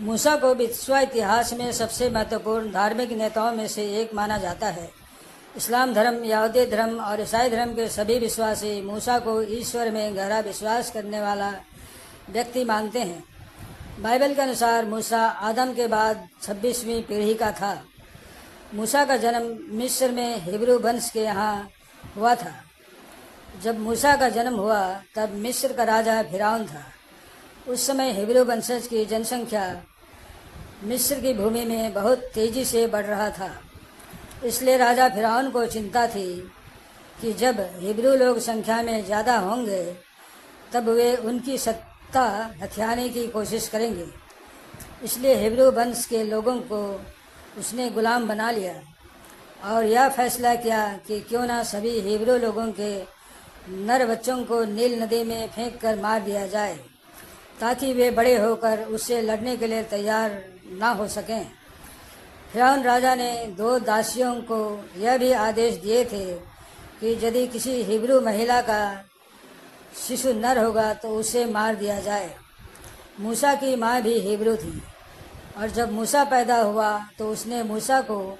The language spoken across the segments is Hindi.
मूसा को विश्व इतिहास में सबसे महत्वपूर्ण धार्मिक नेताओं में से एक माना जाता है। इस्लाम धर्म, यहूदी धर्म और ईसाई धर्म के सभी विश्वासी मूसा को ईश्वर में गहरा विश्वास करने वाला व्यक्ति मानते हैं। बाइबल के अनुसार मूसा आदम के बाद 26वीं पीढ़ी का था। मूसा का जन्म मिस्र में हिब्रू वंश के यहाँ हुआ था। जब मूसा का जन्म हुआ तब मिस्र का राजा फिरौन था। उस समय हिब्रू वंशज की जनसंख्या मिस्र की भूमि में बहुत तेजी से बढ़ रहा था। इसलिए राजा फिरौन को चिंता थी कि जब हिब्रू लोग संख्या में ज़्यादा होंगे तब वे उनकी सत्ता हथियाने की कोशिश करेंगे। इसलिए हिब्रू वंश के लोगों को उसने गुलाम बना लिया और यह फैसला किया कि क्यों ना सभी हिब्रू लोगों के नर बच्चों को नील नदी में फेंक कर मार दिया जाए ताकि वे बड़े होकर उससे लड़ने के लिए तैयार ना हो सकें। फिरौन राजा ने 2 दासियों को यह भी आदेश दिए थे कि यदि किसी हिब्रू महिला का शिशु नर होगा तो उसे मार दिया जाए। मूसा की माँ भी हिब्रू थी और जब मूसा पैदा हुआ तो उसने मूसा को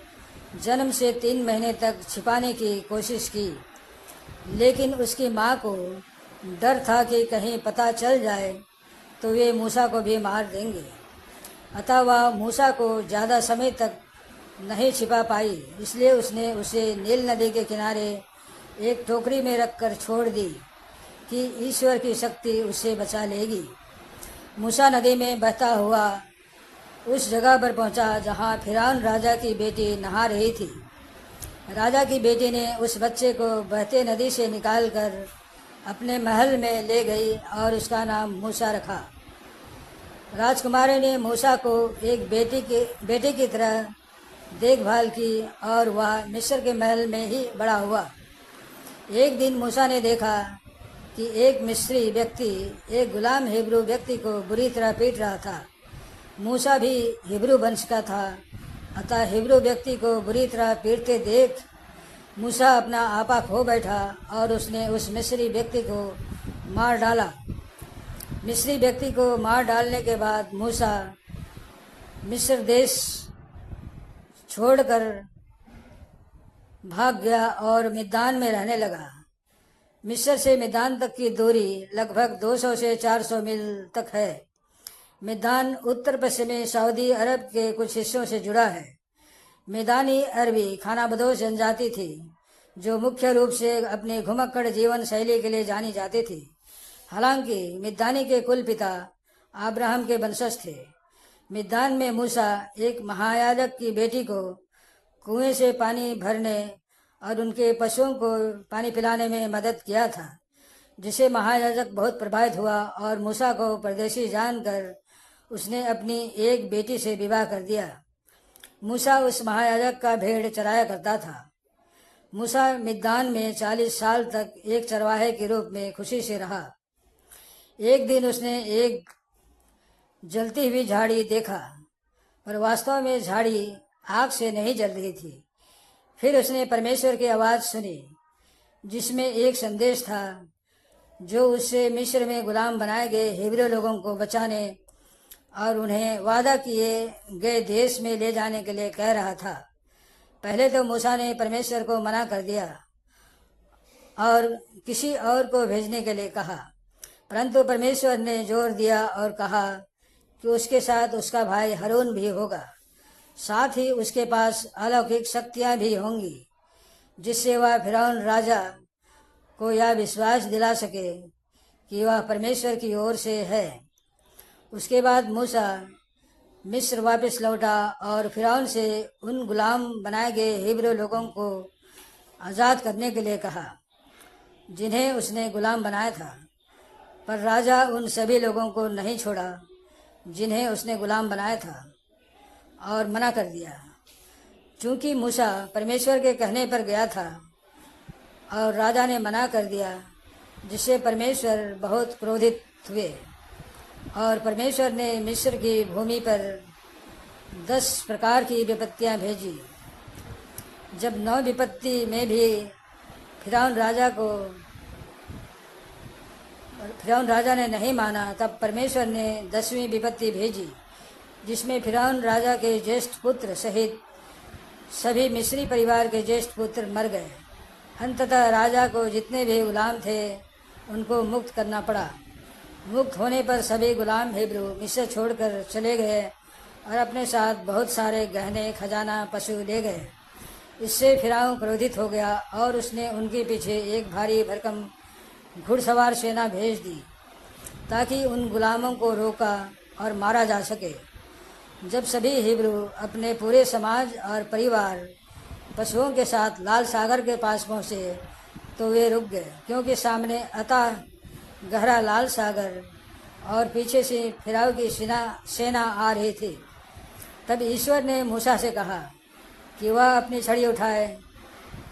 जन्म से 3 महीने तक छिपाने की कोशिश की, लेकिन उसकी माँ को डर था कि कहीं पता चल जाए तो वे मूसा को भी मार देंगे। अतः वह मूसा को ज़्यादा समय तक नहीं छिपा पाई, इसलिए उसने उसे नील नदी के किनारे एक टोकरी में रखकर छोड़ दी कि ईश्वर की शक्ति उसे बचा लेगी। मूसा नदी में बहता हुआ उस जगह पर पहुंचा जहां फिरौन राजा की बेटी नहा रही थी। राजा की बेटी ने उस बच्चे को बहते नदी से निकालकर अपने महल में ले गई और उसका नाम मूसा रखा। राजकुमारी ने मूसा को एक बेटे की तरह देखभाल की और वह मिस्र के महल में ही बड़ा हुआ। एक दिन मूसा ने देखा कि एक मिस्री व्यक्ति एक गुलाम हिब्रू व्यक्ति को बुरी तरह पीट रहा था। मूसा भी हिब्रू वंश का था, अतः हिब्रू व्यक्ति को बुरी तरह पीटते देख मूसा अपना आपा खो बैठा और उसने उस मिस्री व्यक्ति को मार डाला। मिस्री व्यक्ति को मार डालने के बाद मूसा मिस्र देश छोड़कर भाग गया और मिद्यान में रहने लगा। मिस्र से मिद्यान तक की दूरी लगभग 200 से 400 मील तक है। मिद्यान उत्तर पश्चिमी सऊदी अरब के कुछ हिस्सों से जुड़ा है। मिद्यानी अरबी खानाबदोश जनजाति थी जो मुख्य रूप से अपने घुमक्कड़ जीवन शैली के लिए जानी जाती थी। हालांकि मिद्यानी के कुल पिता अब्राहम के वंशज थे। मिद्यान में मूसा एक महायाजक की बेटी को कुएं से पानी भरने और उनके पशुओं को पानी पिलाने में मदद किया था, जिसे महायाजक बहुत प्रभावित हुआ और मूसा को परदेशी जानकर उसने अपनी एक बेटी से विवाह कर दिया। मूसा उस महायाजक का भेड़ चराया करता था। मूसा मिद्यान में 40 साल तक एक चरवाहे के रूप में खुशी से रहा। एक दिन उसने एक जलती हुई झाड़ी देखा, पर वास्तव में झाड़ी आग से नहीं जल रही थी। फिर उसने परमेश्वर की आवाज़ सुनी जिसमें एक संदेश था जो उससे मिस्र में गुलाम बनाए गए हिब्रू लोगों को बचाने और उन्हें वादा किए गए देश में ले जाने के लिए कह रहा था। पहले तो मूसा ने परमेश्वर को मना कर दिया और किसी और को भेजने के लिए कहा, परंतु परमेश्वर ने जोर दिया और कहा कि उसके साथ उसका भाई हारून भी होगा। साथ ही उसके पास अलौकिक शक्तियाँ भी होंगी जिससे वह फिरौन राजा को यह विश्वास दिला सके कि वह परमेश्वर की ओर से है। उसके बाद मूसा मिस्र वापस लौटा और फिरौन से उन गुलाम बनाए गए हिब्रू लोगों को आज़ाद करने के लिए कहा जिन्हें उसने गुलाम बनाया था। पर राजा उन सभी लोगों को नहीं छोड़ा जिन्हें उसने गुलाम बनाया था और मना कर दिया। चूँकि मूसा परमेश्वर के कहने पर गया था और राजा ने मना कर दिया, जिससे परमेश्वर बहुत क्रोधित हुए और परमेश्वर ने मिस्र की भूमि पर 10 प्रकार की विपत्तियां भेजी। जब 9 विपत्ति में भी फिरौन राजा ने नहीं माना, तब परमेश्वर ने 10वीं विपत्ति भेजी जिसमें फिरौन राजा के ज्येष्ठ पुत्र सहित सभी मिस्री परिवार के ज्येष्ठ पुत्र मर गए। अंततः राजा को जितने भी गुलाम थे उनको मुक्त करना पड़ा। मुक्त होने पर सभी गुलाम हिब्रू मिस्र छोड़कर चले गए और अपने साथ बहुत सारे गहने, खजाना, पशु ले गए। इससे फिरौन क्रोधित हो गया और उसने उनके पीछे एक भारी भरकम घुड़सवार सेना भेज दी ताकि उन गुलामों को रोका और मारा जा सके। जब सभी हिब्रू अपने पूरे समाज और परिवार पशुओं के साथ लाल सागर के पास पहुँचे तो वे रुक गए, क्योंकि सामने अथाह गहरा लाल सागर और पीछे से फिरौन की सेना आ रही थी। तब ईश्वर ने मूसा से कहा कि वह अपनी छड़ी उठाए,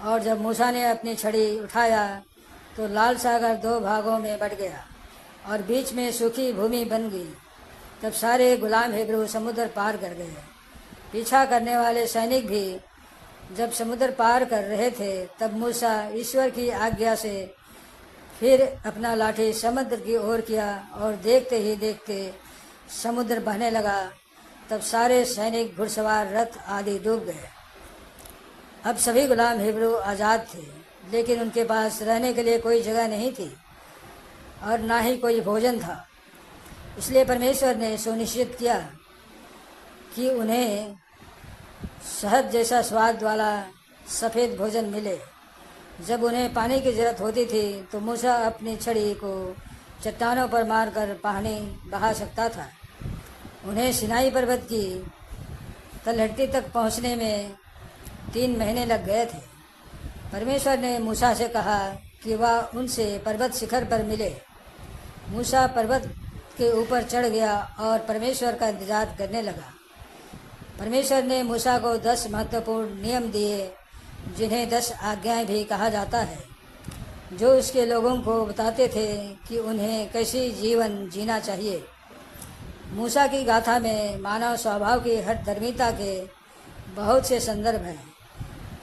और जब मूसा ने अपनी छड़ी उठाया तो लाल सागर 2 भागों में बट गया और बीच में सूखी भूमि बन गई। तब सारे गुलाम हिब्रू समुद्र पार कर गए। पीछा करने वाले सैनिक भी जब समुद्र पार कर रहे थे तब मूसा ईश्वर की आज्ञा से फिर अपना लाठी समुद्र की ओर किया और देखते ही देखते समुद्र बहने लगा। तब सारे सैनिक, घुड़सवार, रथ आदि डूब गए। अब सभी गुलाम हिब्रू आज़ाद थे, लेकिन उनके पास रहने के लिए कोई जगह नहीं थी और ना ही कोई भोजन था। इसलिए परमेश्वर ने सुनिश्चित किया कि उन्हें शहद जैसा स्वाद वाला सफ़ेद भोजन मिले। जब उन्हें पानी की ज़रूरत होती थी तो मूसा अपनी छड़ी को चट्टानों पर मारकर पानी बहा सकता था। उन्हें सिनाई पर्वत की तलहटी तक पहुंचने में 3 महीने लग गए थे। परमेश्वर ने मूसा से कहा कि वह उनसे पर्वत शिखर पर मिले। मूसा पर्वत के ऊपर चढ़ गया और परमेश्वर का इंतजार करने लगा। परमेश्वर ने मूसा को 10 महत्वपूर्ण नियम दिए, जिन्हें 10 आज्ञाएं भी कहा जाता है, जो उसके लोगों को बताते थे कि उन्हें कैसी जीवन जीना चाहिए। मूसा की गाथा में मानव स्वभाव की हठधर्मिता के बहुत से संदर्भ हैं।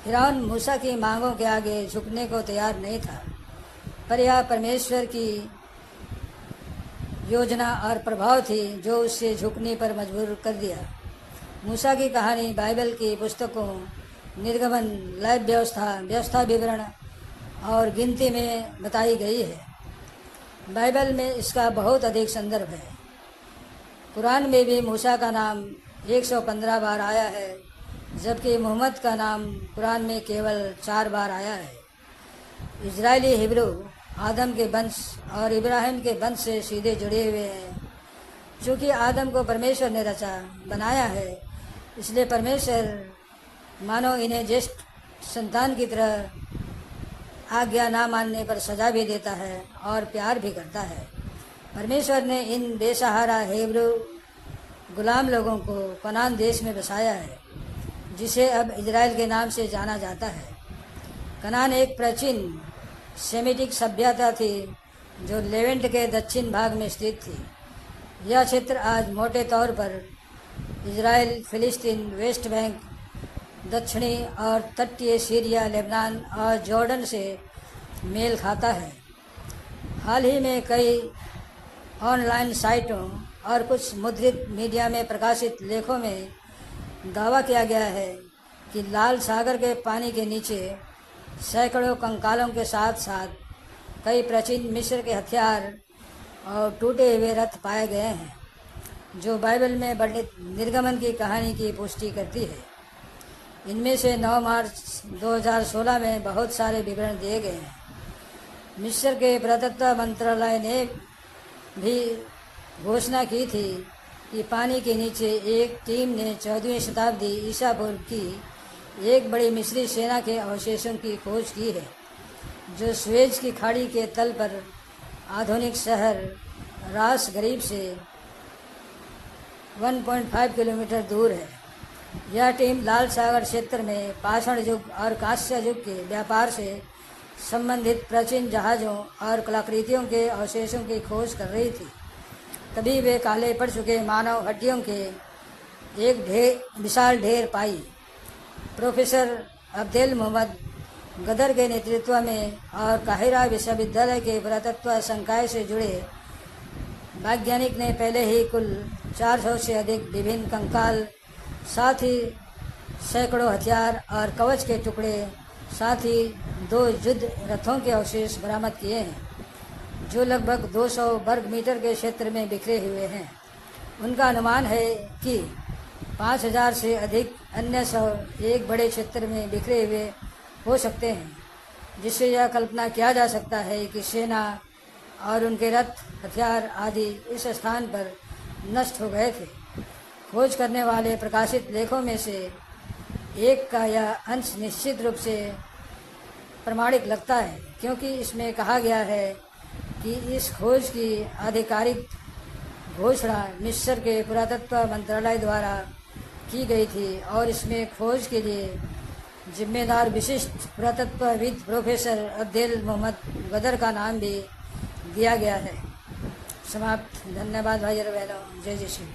फिरौन मूसा की मांगों के आगे झुकने को तैयार नहीं था, पर यह परमेश्वर की योजना और प्रभाव थी जो उससे झुकने पर मजबूर कर दिया। मूसा की कहानी बाइबल की पुस्तकों निर्गमन, लय व्यवस्था विवरण और गिनती में बताई गई है। बाइबल में इसका बहुत अधिक संदर्भ है। कुरान में भी मूसा का नाम 115 बार आया है, जबकि मोहम्मद का नाम कुरान में केवल 4 बार आया है। इजरायली हिब्रू आदम के वंश और इब्राहिम के वंश से सीधे जुड़े हुए हैं। चूँकि आदम को परमेश्वर ने रचा बनाया है, इसलिए परमेश्वर मानो इन्हें ज्येष्ठ संतान की तरह आज्ञा ना मानने पर सजा भी देता है और प्यार भी करता है। परमेश्वर ने इन बेसहारा हिब्रू गुलाम लोगों को कनान देश में बसाया है, जिसे अब इजराइल के नाम से जाना जाता है। कनान एक प्राचीन सेमिटिक सभ्यता थी जो लेवेंट के दक्षिण भाग में स्थित थी। यह क्षेत्र आज मोटे तौर पर इजराइल, फिलिस्तीन, वेस्ट बैंक, दक्षिणी और तटीय सीरिया, लेबनान और जॉर्डन से मेल खाता है। हाल ही में कई ऑनलाइन साइटों और कुछ मुद्रित मीडिया में प्रकाशित लेखों में दावा किया गया है कि लाल सागर के पानी के नीचे सैकड़ों कंकालों के साथ साथ कई प्राचीन मिस्र के हथियार और टूटे हुए रथ पाए गए हैं, जो बाइबल में वर्णित निर्गमन की कहानी की पुष्टि करती है। इनमें से 9 मार्च 2016 में बहुत सारे विवरण दिए गए हैं। मिस्र के पुरातत्व मंत्रालय ने भी घोषणा की थी कि पानी के नीचे एक टीम ने 14वीं शताब्दी ईसा पूर्व की एक बड़ी मिस्री सेना के अवशेषों की खोज की है, जो सुएज की खाड़ी के तल पर आधुनिक शहर रास गरीब से 1.5 किलोमीटर दूर है। यह टीम लाल सागर क्षेत्र में पाषाण युग और कांस्य युग के व्यापार से संबंधित प्राचीन जहाज़ों और कलाकृतियों के अवशेषों की खोज कर रही थी। तभी वे काले पड़ चुके मानव हड्डियों के एक विशाल ढेर पाई। प्रोफेसर अब्देल मोहम्मद गदर के नेतृत्व में और काहिरा विश्वविद्यालय के पुरातत्व संकाय से जुड़े वैज्ञानिक ने पहले ही कुल 400 से अधिक विभिन्न कंकाल, साथ ही सैकड़ों हथियार और कवच के टुकड़े, साथ ही 2 युद्ध रथों के अवशेष बरामद किए हैं, जो लगभग 200 वर्ग मीटर के क्षेत्र में बिखरे हुए हैं। उनका अनुमान है कि 5000 से अधिक अन्य शव एक बड़े क्षेत्र में बिखरे हुए हो सकते हैं, जिससे यह कल्पना किया जा सकता है कि सेना और उनके रथ, हथियार आदि इस स्थान पर नष्ट हो गए थे। खोज करने वाले प्रकाशित लेखों में से एक का यह अंश निश्चित रूप से प्रमाणिक लगता है, क्योंकि इसमें कहा गया है कि इस खोज की आधिकारिक घोषणा मिस्र के पुरातत्व मंत्रालय द्वारा की गई थी और इसमें खोज के लिए जिम्मेदार विशिष्ट पुरातत्वविद प्रोफेसर अब्देल मोहम्मद गदर का नाम भी दिया गया है। समाप्त। धन्यवाद भाई और बहनों। जय श्री